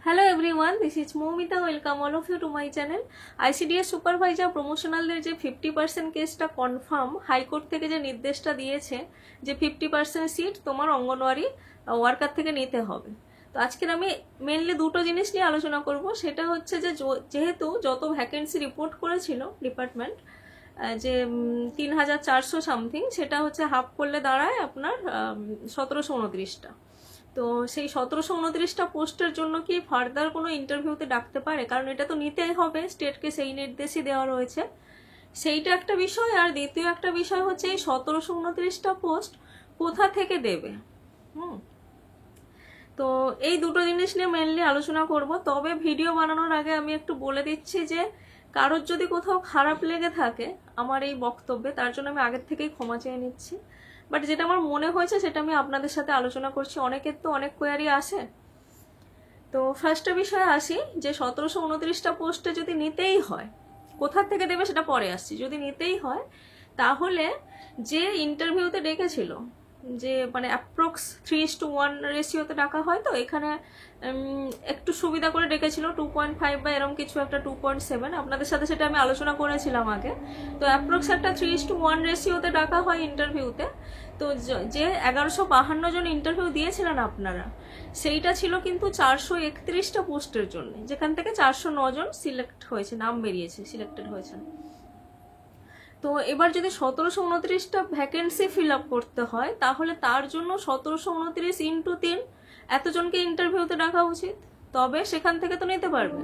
Hello everyone, this is Momita. Welcome all of you to my channel. ICDS supervisor প্রমোশনালদের যে 50% কেসটা confirm high court থেকে যে নির্দেশটা দিয়েছে যে 50% সিট তোমার অঙ্গনওয়াড়ি ওয়ার্কার থেকে নিতে হবে। তো আজকের আমি মেনলি দুটো জিনিস নিয়ে আলোচনা করব। সেটা হচ্ছে যে যেহেতু যত ভ্যাকেন্সি রিপোর্ট করেছিল ডিপার্টমেন্ট যে 3400 সামথিং, সেটা হচ্ছে হাফ করলে দাঁড়ায় আপনার 1729টা। তো সেই 1729টা পোস্টের জন্য কি ফার্দার কোনো ইন্টারভিউতে ডাকতে পারে? কারণ এটা তো নিতেই হবে, স্টেটকে সেই নির্দেশই দেওয়া রয়েছে, সেইটা একটা বিষয়। আর দ্বিতীয় একটা বিষয় হচ্ছে এই 1729টা পোস্ট কোথা থেকে দেবে। তো এই দুটো জিনিস নিয়ে মেনলি আলোচনা করব। তবে ভিডিও বানানোর আগে আমি একটু বলে দিচ্ছি যে কারোর যদি কোথাও খারাপ লেগে থাকে আমার এই বক্তব্যে, তার জন্য আমি আগের থেকেই ক্ষমা চেয়ে নিচ্ছি। বাট যেটা আমার মনে হয়েছে সেটা আমি আপনাদের সাথে আলোচনা করছি। অনেকের তো অনেক কোয়ারি আসে। তো ফার্স্টে বিষয়ে আসি যে 1729টা পোস্টে যদি নিতেই হয়, কোথা থেকে দেবে সেটা পরে আসছি। যদি নিতেই হয় তাহলে যে ইন্টারভিউতে ডেকেছিল, যে মানে অ্যাপ্রক্স 3:1 রেশিওতে ডাকা হয়, তো এখানে একটু সুবিধা করে ডেকেছিল 2.5 বা এরকম কিছু একটা 2.7, আপনাদের সাথে সেটা আমি আলোচনা করেছিলাম আগে। তো অ্যাপ্রক্স একটা 3:1 রেশিওতে ডাকা হয় ইন্টারভিউতে। তো যে 1152 জন ইন্টারভিউ দিয়েছিলেন আপনারা, সেইটা ছিল কিন্তু 431টা পোস্টের জন্য, যেখান থেকে 409 জন সিলেক্ট হয়েছে, নাম বেরিয়েছে, সিলেক্টেড হয়েছেন। তো এবার যদি 1729টা ভ্যাকেন্সি ফিল আপ করতে হয় তাহলে তার জন্য 1729 ইন্টু 3 এতজনকে ইন্টারভিউতে ডাকা উচিত, তবে সেখান থেকে তো নিতে পারবে।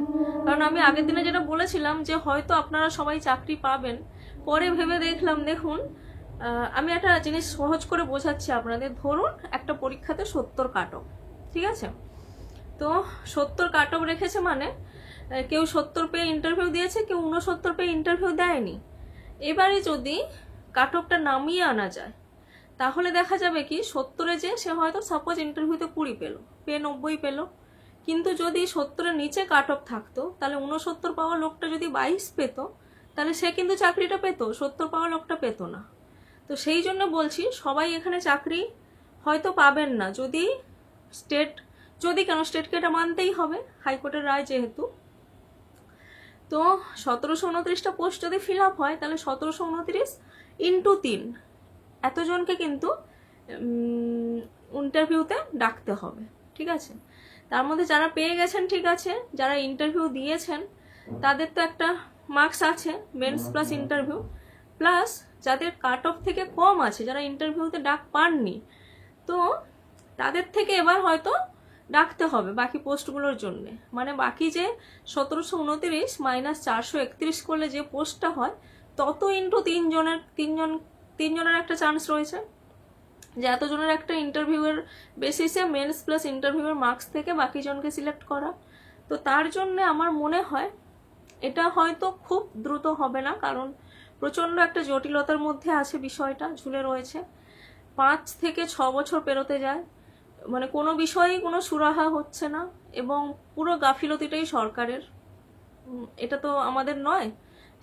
কারণ আমি আগের দিনে যেটা বলেছিলাম যে হয়তো আপনারা সবাই চাকরি পাবেন, পরে ভেবে দেখলাম, দেখুন আমি একটা জিনিস সহজ করে বোঝাচ্ছি আপনাদের। ধরুন একটা পরীক্ষাতে 70 কাট অফ, ঠিক আছে? তো 70 কাট অফ রেখেছে, মানে কেউ 70 পেয়ে ইন্টারভিউ দিয়েছে, কেউ 69 পেয়ে ইন্টারভিউ দেয়নি। এবারে যদি কাট অফটা নামিয়ে আনা যায় তাহলে দেখা যাবে কি 70-এ যে সে হয়তো সাপোজ ইন্টারভিউতে 20 পেল, পেয়ে 90 পেল। কিন্তু যদি 70-এর নিচে কাট অফ থাকতো তাহলে 69 পাওয়া লোকটা যদি 22 পেত তাহলে সে কিন্তু চাকরিটা পেত, 70 পাওয়া লোকটা পেত না। তো সেই জন্য বলছি সবাই এখানে চাকরি হয়তো পাবেন না, যদি স্টেটকে এটা মানতেই হবে, হাইকোর্টের রায় যেহেতু। তো 1729টা পোস্ট যদি ফিল আপ হয় তাহলে 1729 ইন্টু 3 এতজনকে কিন্তু ইন্টারভিউতে ডাকতে হবে, ঠিক আছে? তার মধ্যে যারা পেয়ে গেছেন ঠিক আছে, যারা ইন্টারভিউ দিয়েছেন তাদের তো একটা মার্কস আছে, মেন্স প্লাস ইন্টারভিউ, প্লাস যাদের কাট অফ থেকে কম আছে, যারা ইন্টারভিউতে ডাক পাননি, তো তাদের থেকে এবার হয়তো ডাকতে হবে বাকি পোস্টগুলোর জন্য। মানে বাকি যে 1729 মাইনাস 431 করলে যে পোস্টটা হয়, তত ইন্টু 3জনের একটা চান্স রয়েছে যে এতজনের একটা ইন্টারভিউয়ের বেসিসে মেন্স প্লাস ইন্টারভিউয়ের মার্কস থেকে বাকি জনকে সিলেক্ট করা। তো তার জন্য আমার মনে হয় এটা হয়তো খুব দ্রুত হবে না, কারণ প্রচণ্ড একটা জটিলতার মধ্যে আছে, বিষয়টা ঝুলে রয়েছে। 5 থেকে 6 বছর পেরোতে যায়, মানে কোনো বিষয়েই কোনো সুরাহা হচ্ছে না, এবং পুরো গাফিলতিটাই সরকারের। এটা তো আমাদের নয়,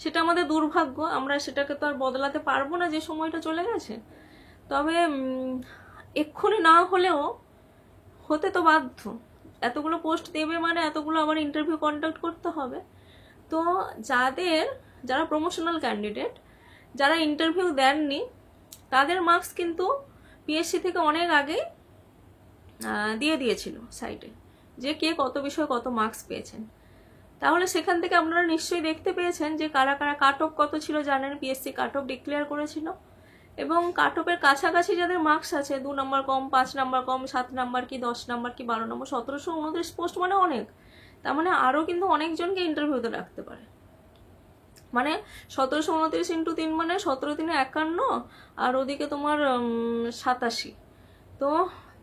সেটা আমাদের দুর্ভাগ্য, আমরা সেটাকে তো আর বদলাতে পারবো না যে সময়টা চলে গেছে। তবে এক্ষুনি না হলেও হতে তো বাধ্য, এতগুলো পোস্ট দেবে মানে এতগুলো আবার ইন্টারভিউ কন্ডাক্ট করতে হবে। তো যারা প্রমোশনাল ক্যান্ডিডেট, যারা ইন্টারভিউ দেননি, তাদের মার্কস কিন্তু পিএসসি থেকে অনেক আগেই দিয়ে দিয়েছিল সাইটে, যে কে কত বিষয়ে কত মার্কস পেয়েছেন। তাহলে সেখান থেকে আপনারা নিশ্চয়ই দেখতে পেয়েছেন যে কারা কারা কাট অফ কত ছিল জানেন, পিএসসি কাট অফ ডিক্লেয়ার করেছিল, এবং কাট অফের কাছাকাছি যাদের মার্কস আছে, 2 নাম্বার কম, 5 নাম্বার কম, 7 নাম্বার কি 10 নাম্বার কি 12 নম্বর, 1729 পোস্ট মানে অনেক। তার মানে আরও কিন্তু অনেকজনকে ইন্টারভিউতে রাখতে পারে। মানে 1729 ইন্টু 3 মানে 17×3 = 51, আর ওদিকে তোমার 87, তো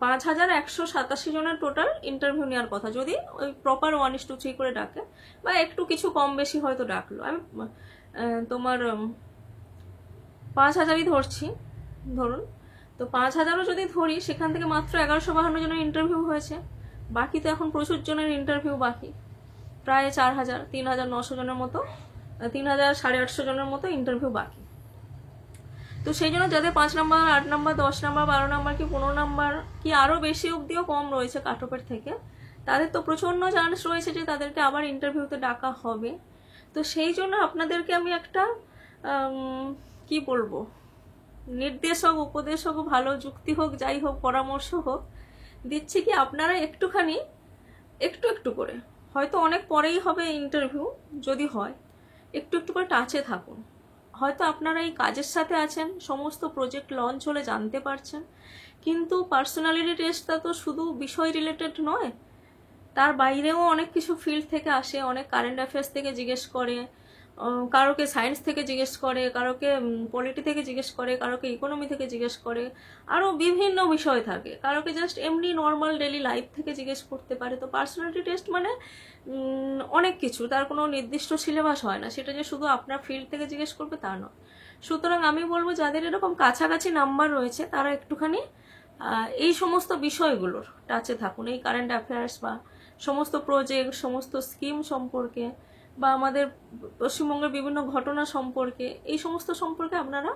5187 জনের টোটাল ইন্টারভিউ নেওয়ার কথা, যদি ওই প্রপার 1:3 করে ডাকে, বা একটু কিছু কম বেশি হয়তো ডাকলো। আমি তোমার 5000ই ধরছি, ধরুন। তো 5000ও যদি ধরি, সেখান থেকে মাত্র 1152 জনের ইন্টারভিউ হয়েছে, বাকি তো এখন প্রচুর জনের ইন্টারভিউ বাকি, প্রায় 4000, 3900 জনের মতো, 3850 জনের মতো ইন্টারভিউ বাকি। তো সেই জন্য যাদের 5 নাম্বার, 8 নাম্বার, 10 নাম্বার, 12 নাম্বার কি 15 নাম্বার কি আরও বেশি অবধিও কম রয়েছে কাট অফের থেকে, তাদের তো প্রচণ্ড চান্স রয়েছে যে তাদেরকে আবার ইন্টারভিউতে ডাকা হবে। তো সেই জন্য আপনাদেরকে আমি একটা কি বলবো, নির্দেশ হোক, উপদেশ হোক, ভালো যুক্তি হোক, যাই হোক, পরামর্শ হোক, দিচ্ছি কি আপনারা একটুখানি একটু একটু করে, হয়তো অনেক পরেই হবে ইন্টারভিউ, যদি হয় একটু একটু করে টাচে থাকুন। হয়তো আপনারা এই কাজের সাথে আছেন, সমস্ত প্রজেক্ট লঞ্চ হলে জানতে পারছেন, কিন্তু পার্সোনালিটি টেস্টটা তো শুধু বিষয় রিলেটেড নয়, তার বাইরেও অনেক কিছু ফিল্ড থেকে আসে, অনেক কারেন্ট অ্যাফেয়ার্স থেকে জিজ্ঞেস করে, কারোকে সায়েন্স থেকে জিজ্ঞেস করে, কারোকে পলিটি থেকে জিজ্ঞেস করে, কারোকে ইকোনমি থেকে জিজ্ঞেস করে, আরও বিভিন্ন বিষয় থাকে, কারোকে জাস্ট এমনি নর্মাল ডেলি লাইফ থেকে জিজ্ঞেস করতে পারে। তো পার্সোনালিটি টেস্ট মানে অনেক কিছু, তার কোনো নির্দিষ্ট সিলেবাস হয় না, সেটা যে শুধু আপনার ফিল্ড থেকে জিজ্ঞেস করবে তা নয়। সুতরাং আমি বলবো যাদের এরকম কাছাকাছি নাম্বার রয়েছে তারা একটুখানি এই সমস্ত বিষয়গুলোর টাচে থাকুন, এই কারেন্ট অ্যাফেয়ার্স বা সমস্ত প্রজেক্ট, সমস্ত স্কিম সম্পর্কে, বা আমাদের পশ্চিমবঙ্গের বিভিন্ন ঘটনা সম্পর্কে, এই সমস্ত সম্পর্কে আপনারা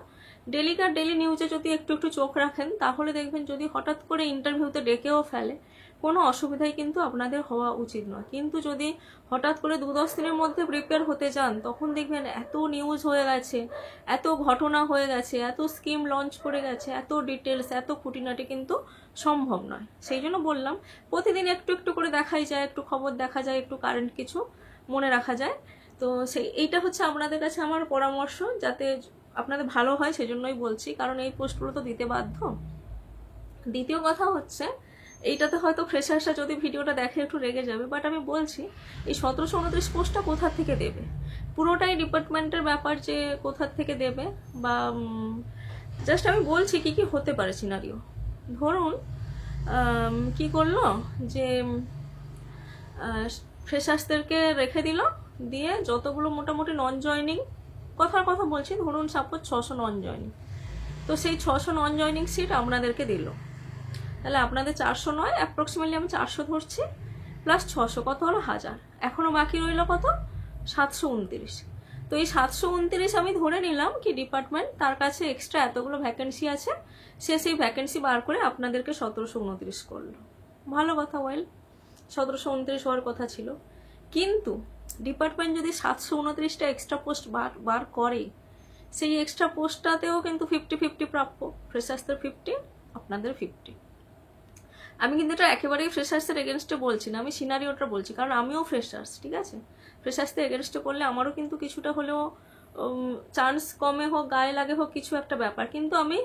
ডেলিকার ডেলি নিউজে যদি একটু একটু চোখ রাখেন, তাহলে দেখবেন যদি হঠাৎ করে ইন্টারভিউতে ডেকেও ফেলে, কোনো অসুবিধাই কিন্তু আপনাদের হওয়া উচিত নয়। কিন্তু যদি হঠাৎ করে 2-10 দিনের মধ্যে প্রিপেয়ার হতে যান, তখন দেখবেন এত নিউজ হয়ে গেছে, এত ঘটনা হয়ে গেছে, এত স্কিম লঞ্চ করে গেছে, এত ডিটেলস, এত খুঁটিনাটি কিন্তু সম্ভব নয়। সেই জন্য বললাম প্রতিদিন একটু একটু করে দেখাই যায়, একটু খবর দেখা যায়, একটু কারেন্ট কিছু মনে রাখা যায়। তো এইটা হচ্ছে আপনাদের কাছে আমার পরামর্শ, যাতে আপনাদের ভালো হয়, সেজন্যই বলছি, কারণ এই পোস্টগুলো তো দিতে বাধ্য। দ্বিতীয় কথা হচ্ছে, এইটাতে হয়তো ফ্রেশার্সরা যদি ভিডিওটা দেখে একটু রেগে যাবে, বাট আমি বলছি এই 1729 পোস্টটা কোথা থেকে দেবে, পুরোটাই ডিপার্টমেন্টের ব্যাপার যে কোথা থেকে দেবে, বা জাস্ট আমি বলছি কি কি হতে পারে সিনারিও। ধরুন কি করলো যে ফ্রেশার্সদেরকে রেখে দিল, দিয়ে যতগুলো মোটামুটি নন জয়নিং, কথার কথা বলছি, ধরুন সাপোজ 600 নন জয়নিং, তো সেই 600 নন জয়নিং সিট আপনাদেরকে দিল, তাহলে আপনাদের 400 নয়, অ্যাপ্রক্সিমেটলি আমি 400 ধরছি, প্লাস 600 কত হলো 1000, এখনো বাকি রইল কত 729। তো এই 729 আমি ধরে নিলাম কি ডিপার্টমেন্ট তার কাছে এক্সট্রা এতগুলো ভ্যাকেন্সি আছে, সে সেই ভ্যাকেন্সি বার করে আপনাদেরকে 1729 করলো। ভালো কথা, ওয়েল 1729 হওয়ার কথা ছিল, কিন্তু ডিপার্টমেন্ট যদি 729টা এক্সট্রা পোস্ট বার করে, সেই এক্সট্রা পোস্টটাতেও কিন্তু 50-50 প্রাপ্য, ফ্রেশার্সদের 50, আপনাদের 50। আমি কিন্তু এটা একেবারেই ফ্রেশার্সের এগেনস্টে বলছি না, আমি সিনারিওটা বলছি, কারণ আমিও ফ্রেশার্স, ঠিক আছে, ফ্রেশার্সদের এগেনস্টে করলে আমারও কিন্তু কিছুটা হলেও চান্স কমে হোক, গায়ে লাগে হোক, কিছু একটা ব্যাপার, কিন্তু আমি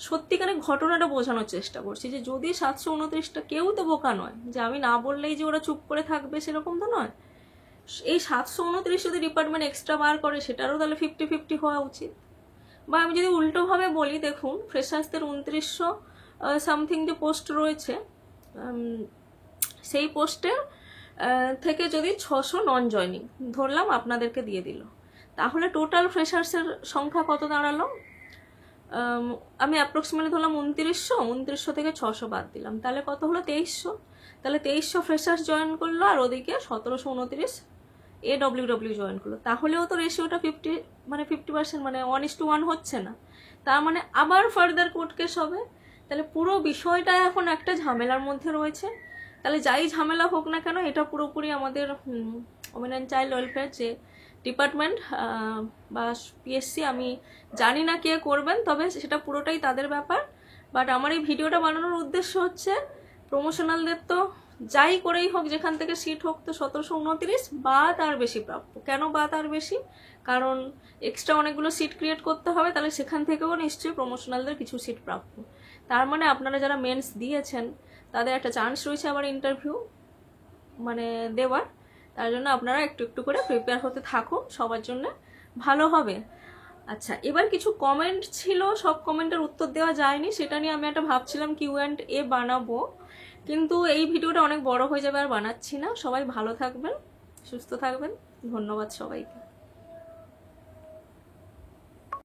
সত্যিকারের ঘটনাটা বোঝানোর চেষ্টা করছি যে যদি 729টা, কেউ তো বোকা নয় যে আমি না বললেই যে ওরা চুপ করে থাকবে, সেরকম তো নয়। এই 729 যদি ডিপার্টমেন্ট এক্সট্রা বার করে, সেটারও তাহলে 50-50 হওয়া উচিত। বা আমি যদি উল্টোভাবে বলি, দেখুন ফ্রেশার্সদের 2900 সামথিং যে পোস্ট রয়েছে, সেই পোস্টের থেকে যদি 600 নন জয়নিং ধরলাম আপনাদেরকে দিয়ে দিল, তাহলে টোটাল ফ্রেশার্সের সংখ্যা কত দাঁড়ালো, আমি অ্যাপ্রক্সিমেটলি ধরলাম 2900 থেকে 600 বাদ দিলাম, তাহলে কত হলো 2300। তাহলে 2300 ফ্রেশার্স জয়েন করলো, আর ওদিকে 1729 AWW জয়েন করলো, তাহলেও তো রেশিওটা 50, মানে 50%, মানে 1:1 হচ্ছে না, তার মানে আবার ফার্দার কোর্ট কেস হবে। তাহলে পুরো বিষয়টা এখন একটা ঝামেলার মধ্যে রয়েছে। তাহলে যাই ঝামেলা হোক না কেন, এটা পুরোপুরি আমাদের ওমেন অ্যান্ড চাইল্ড ওয়েলফেয়ার যে ডিপার্টমেন্ট বা পিএসসি, আমি জানি না কে করবেন, তবে সেটা পুরোটাই তাদের ব্যাপার। বাট আমার এই ভিডিওটা বানানোর উদ্দেশ্য হচ্ছে প্রমোশনালদের তো যাই করেই হোক, যেখান থেকে সিট হোক, তো 1729 বা তার বেশি প্রাপ্য। কেন বা তার বেশি? কারণ এক্সট্রা অনেকগুলো সিট ক্রিয়েট করতে হবে, তাহলে সেখান থেকেও নিশ্চয়ই প্রমোশনালদের কিছু সিট প্রাপ্য। তার মানে আপনারা যারা মেন্স দিয়েছেন তাদের একটা চান্স রয়েছে আবার ইন্টারভিউ মানে দেওয়ার, তার জন্য আপনারা একটু একটু করে প্রিপেয়ার হতে থাকুন, সবার জন্য ভালো হবে। আচ্ছা, এবার কিছু কমেন্ট ছিল, সব কমেন্টের উত্তর দেওয়া যায়নি, সেটা নিয়ে আমি একটা ভাবছিলাম Q&A বানাবো, কিন্তু এই ভিডিওটা অনেক বড় হয়ে যাবে, আর বানাচ্ছি না। সবাই ভালো থাকবেন, সুস্থ থাকবেন, ধন্যবাদ সবাইকে।